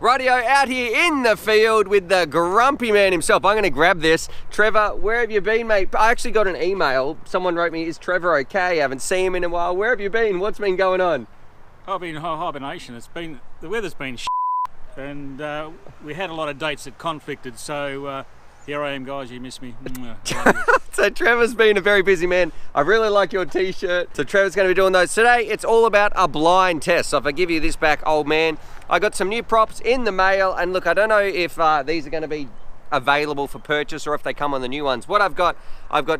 Rightio, out here in the field with the grumpy man himself. I'm going to grab this. Trevor, where have you been, mate? I actually got an email. Someone wrote me, is Trevor okay? I haven't seen him in a while. Where have you been? What's been going on? I've been in hibernation. The weather's been and we had a lot of dates that conflicted, so here I am, guys. You miss me. So Trevor's been a very busy man. I really like your t-shirt. So Trevor's going to be doing those today. It's all about a blind test. So if I give you this back, old man, I got some new props in the mail, and look, I don't know if these are going to be available for purchase or if they come on the new ones. What I've got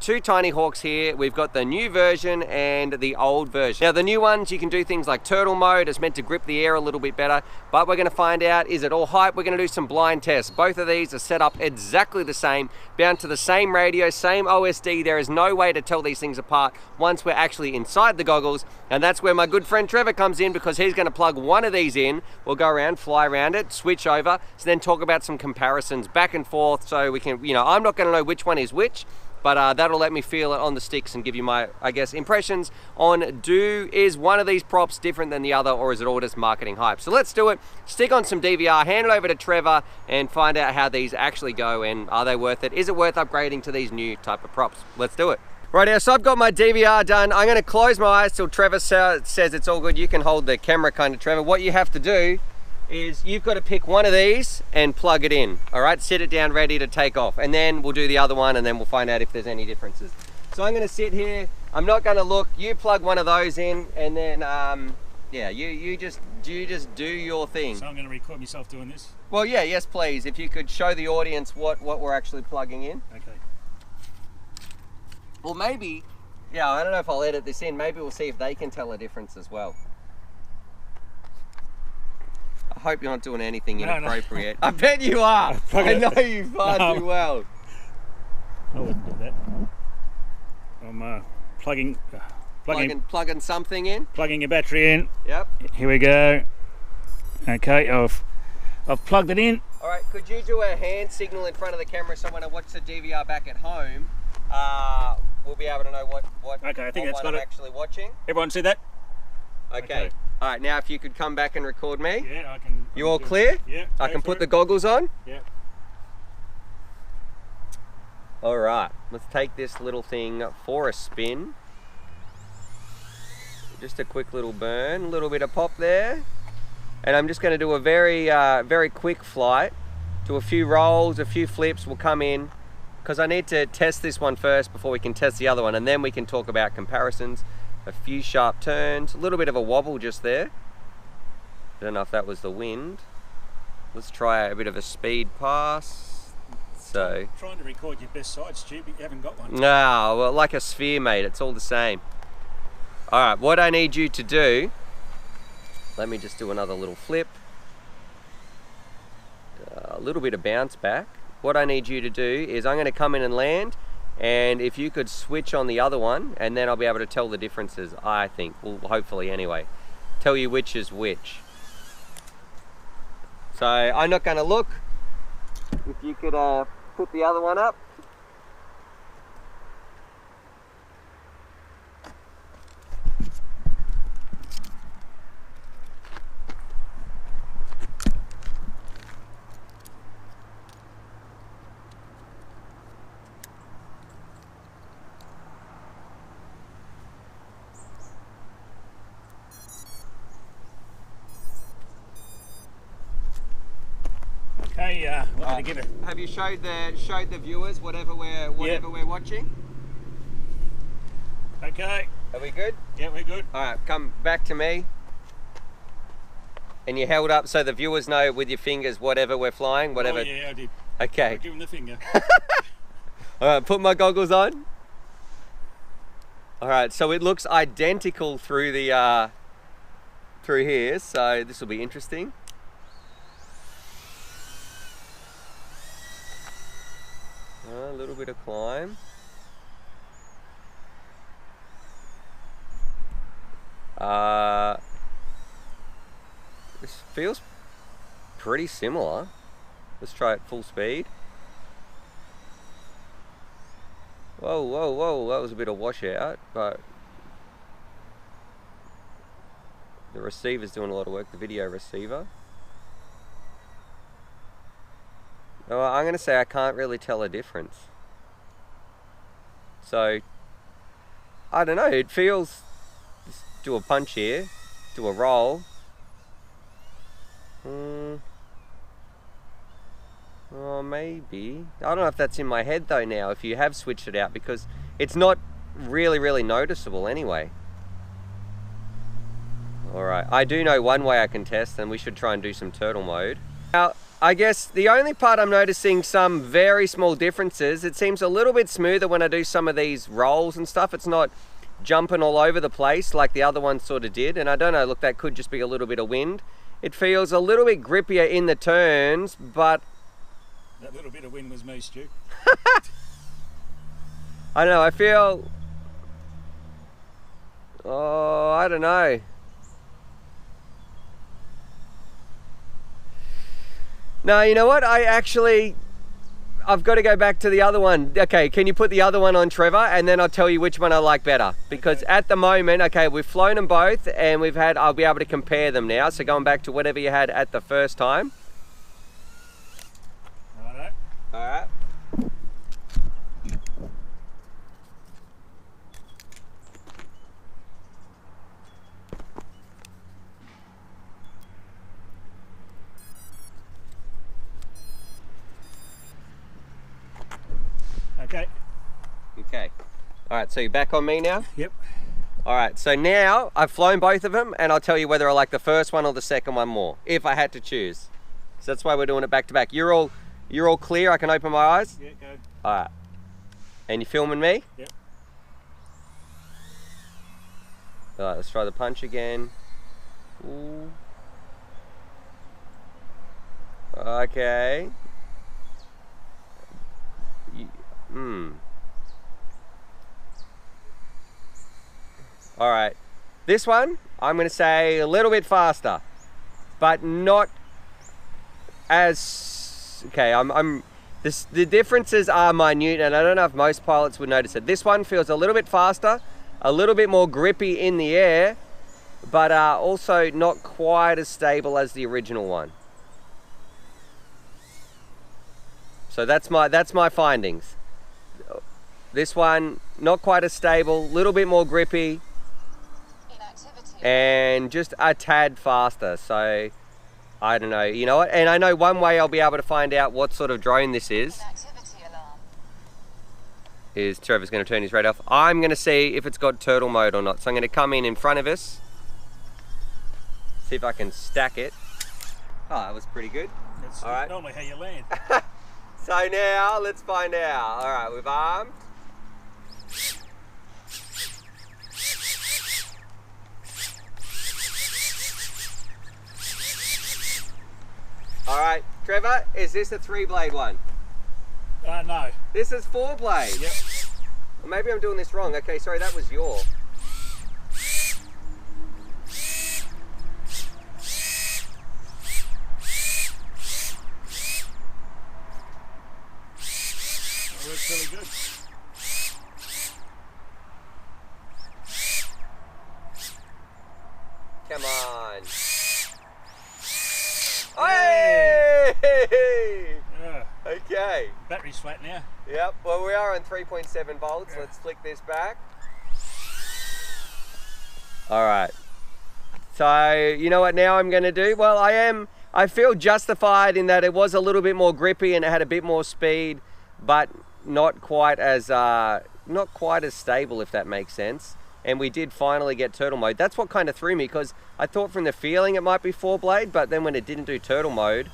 two Tiny Hawks here. We've got the new version and the old version. Now the new ones, you can do things like turtle mode. It's meant to grip the air a little bit better, but we're going to find out, is it all hype? We're going to do some blind tests. Both of these are set up exactly the same, bound to the same radio, same OSD. There is no way to tell these things apart once we're actually inside the goggles, and that's where my good friend Trevor comes in, because he's going to plug one of these in. We'll go around, fly around it, switch over, so then talk about some comparisons back and forth, so we can, you know, I'm not going to know which one is which, but that'll let me feel it on the sticks and give you my, I guess, impressions on, is one of these props different than the other, or is it all just marketing hype? So let's do it. Stick on some DVR, hand it over to Trevor, and find out how these actually go, and are they worth it? Is it worth upgrading to these new type of props? Let's do it. Right now, so I've got my DVR done. I'm going to close my eyes till Trevor says it's all good. You can hold the camera kind of, Trevor. What you have to do is you've got to pick one of these and plug it in. All right, sit it down ready to take off, and then we'll do the other one, and then we'll find out if there's any differences. So I'm going to sit here. I'm not going to look. You plug one of those in, and then yeah, you just do your thing. So I'm going to record myself doing this? Well, yeah, yes please. If you could show the audience what we're actually plugging in. Okay. Well, maybe, yeah, I don't know if I'll edit this in. Maybe we'll see if they can tell a difference as well. I hope you're not doing anything inappropriate. No. I bet you are. I know you far too well. I wouldn't do that. I'm plugging something in. Plugging a battery in. Yep. Here we go. Okay, I've plugged it in. All right, could you do a hand signal in front of the camera so when I watch the DVR back at home, we'll be able to know what okay, I think that's got I'm it. actually watching? Everyone see that? Okay. All right, now if you could come back and record me. Yeah, I can. You all clear? Yeah. I can put the goggles on? Yeah. All right, let's take this little thing for a spin. Just a quick little burn, a little bit of pop there. And I'm just going to do a very quick flight. Do a few rolls, a few flips, we'll come in, because I need to test this one first before we can test the other one, and then we can talk about comparisons. A few sharp turns, a little bit of a wobble just there. I don't know if that was the wind. Let's try a bit of a speed pass. So, I'm trying to record your best side, Stu, but you haven't got one. No, well, like a sphere, mate, it's all the same. All right, what I need you to do, let me just do another little flip. A little bit of bounce back. What I need you to do is I'm going to come in and land, and if you could switch on the other one, and then I'll be able to tell the differences, I think. Well, hopefully anyway. Tell you which is which. So I'm not going to look. If you could put the other one up. Okay, what did I give it? Have you showed the viewers whatever we're watching? Okay. Are we good? Yeah, we're good. All right, come back to me. And you held up so the viewers know with your fingers whatever we're flying, whatever. Oh, yeah, I did. Okay. I give them the finger. All right, put my goggles on. All right, so it looks identical through the through here, so this will be interesting. A little bit of climb. This feels pretty similar. Let's try it full speed. Whoa, whoa, whoa, that was a bit of washout, but the receiver's doing a lot of work, the video receiver. Well, I'm going to say I can't really tell a difference. So, I don't know, it feels... Just do a punch here, do a roll. Oh, maybe. I don't know if that's in my head though now, if you have switched it out, because it's not really noticeable anyway. Alright, I do know one way I can test, and we should try and do some turtle mode. Now, I guess the only part I'm noticing some very small differences, it seems a little bit smoother when I do some of these rolls and stuff. It's not jumping all over the place like the other one sort of did, and I don't know, look, that could just be a little bit of wind. It feels a little bit grippier in the turns, but... That little bit of wind was me, Stu. I don't know, I feel... Oh, I don't know. No, you know what? I've got to go back to the other one. Okay, can you put the other one on, Trevor? And then I'll tell you which one I like better. Because at the moment, okay, we've flown them both and I'll be able to compare them now. So going back to whatever you had at the first time. Righto. All right. Okay. Okay. All right, so you're back on me now? Yep. All right, so now I've flown both of them and I'll tell you whether I like the first one or the second one more, if I had to choose. So that's why we're doing it back to back. You're all clear? I can open my eyes? Yeah, go. All right. And you filming me? Yep. All right, let's try the punch again. Ooh. Okay. All right, this one I'm going to say a little bit faster, but not as okay. The differences are minute, and I don't know if most pilots would notice it. This one feels a little bit faster, a little bit more grippy in the air, but also not quite as stable as the original one. So that's my findings. This one, not quite as stable, little bit more grippy, and just a tad faster. So, I don't know, you know what? And I know one way I'll be able to find out what sort of drone this is Trevor's going to turn his radar off. I'm going to see if it's got turtle mode or not. So I'm going to come in front of us, see if I can stack it. Oh, that was pretty good. That's all right. Normally how you land. So now, let's find out. All right, we've armed. All right, Trevor, is this a 3-blade one? No. This is 4-blade. Yep. Well, maybe I'm doing this wrong. Okay, sorry, that was your. That works really good. Come on. Hey! Yeah. Okay. Battery's flat now. Yep, well we are on 3.7 volts. Let's flick this back. All right. So, you know what now I'm going to do? Well, I feel justified in that it was a little bit more grippy and it had a bit more speed, but not quite as stable, if that makes sense. And we did finally get turtle mode. That's what kind of threw me, because I thought from the feeling it might be 4-blade, but then when it didn't do turtle mode,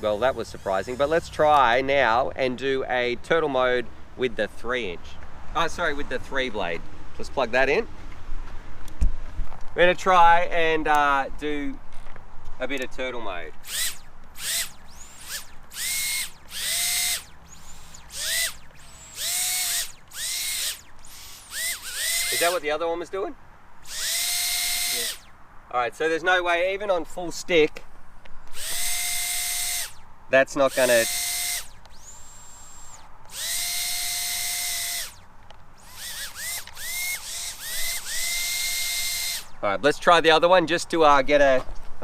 well, that was surprising. But let's try now and do a turtle mode with the 3-inch. Oh, sorry, with the 3-blade. Let's plug that in. We're gonna try and do a bit of turtle mode. Is that what the other one was doing? Yeah. All right, so there's no way, even on full stick, that's not gonna... All right, let's try the other one just to get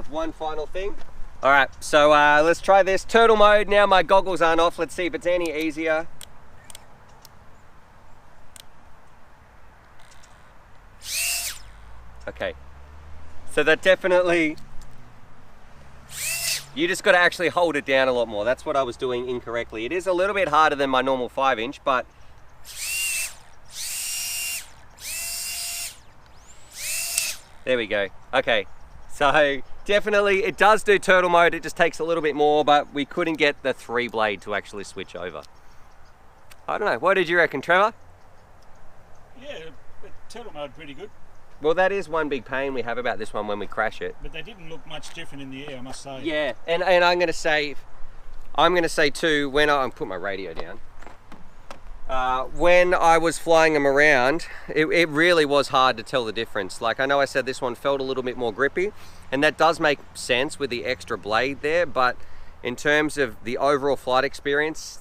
one final thing. All right, so let's try this turtle mode. Now my goggles aren't off. Let's see if it's any easier. Okay, so that definitely, you just got to actually hold it down a lot more. That's what I was doing incorrectly. It is a little bit harder than my normal 5-inch, but there we go. Okay, so definitely it does do turtle mode. It just takes a little bit more, but we couldn't get the 3-blade to actually switch over. I don't know, what did you reckon, Trevor? Yeah, but turtle mode pretty good. Well, that is one big pain we have about this one when we crash it. But they didn't look much different in the air, I must say. Yeah, and I'm going to say too, when I put my radio down, when I was flying them around, it really was hard to tell the difference. Like, I know I said this one felt a little bit more grippy, and that does make sense with the extra blade there, but in terms of the overall flight experience,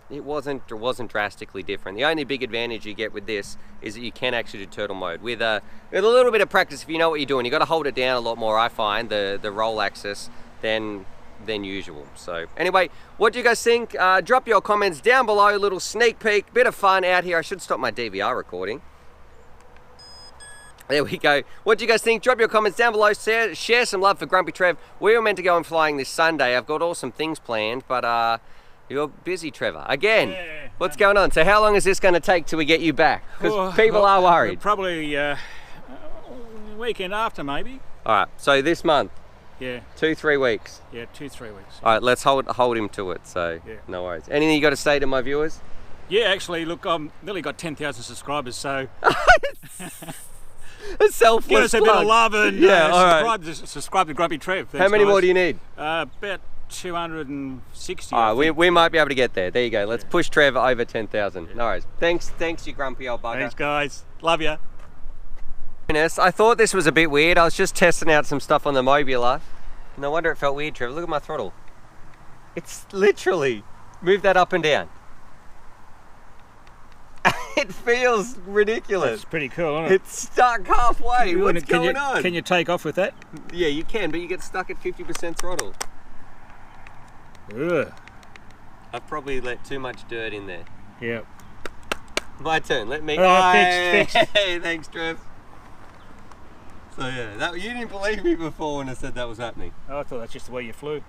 it wasn't drastically different. The only big advantage you get with this is that you can actually do turtle mode with a little bit of practice. If you know what you're doing, you got to hold it down a lot more, I find, the roll axis than usual. So anyway, what do you guys think? Drop your comments down below. A little sneak peek, bit of fun out here. I should stop my DVR recording. There we go. What do you guys think? Drop your comments down below. Share some love for Grumpy Trev. We were meant to go and flying this Sunday. I've got awesome things planned, but you're busy, Trevor. Again, yeah. What's going on? So how long is this going to take till we get you back? Because people are worried. Probably weekend after, maybe. All right, so this month. Yeah. 2-3 weeks. Yeah, 2-3 weeks. All right, let's hold him to it, so yeah. No worries. Anything you got to say to my viewers? Yeah, actually, look, I've nearly got 10,000 subscribers, so... A selfless give us a bit of love and yeah, subscribe to Grumpy Trev. Thanks, how many guys. more do you need? About 260. All right, we might be able to get there. There you go. Let's push Trev over 10,000. Yeah. No worries. Thanks, you grumpy old bugger. Thanks, guys. Love ya. I thought this was a bit weird. I was just testing out some stuff on the Mobula. No wonder it felt weird, Trevor. Look at my throttle. It's literally, move that up and down. It feels ridiculous. It's pretty cool, isn't it? It's stuck halfway. What's going on? Can you take off with that? Yeah, you can, but you get stuck at 50% throttle. Ugh. I've probably let too much dirt in there. Yep. My turn. Let me. Fixed. Hey, thanks, Trev. So yeah, you didn't believe me before when I said that was happening. Oh, I thought that's just the way you flew.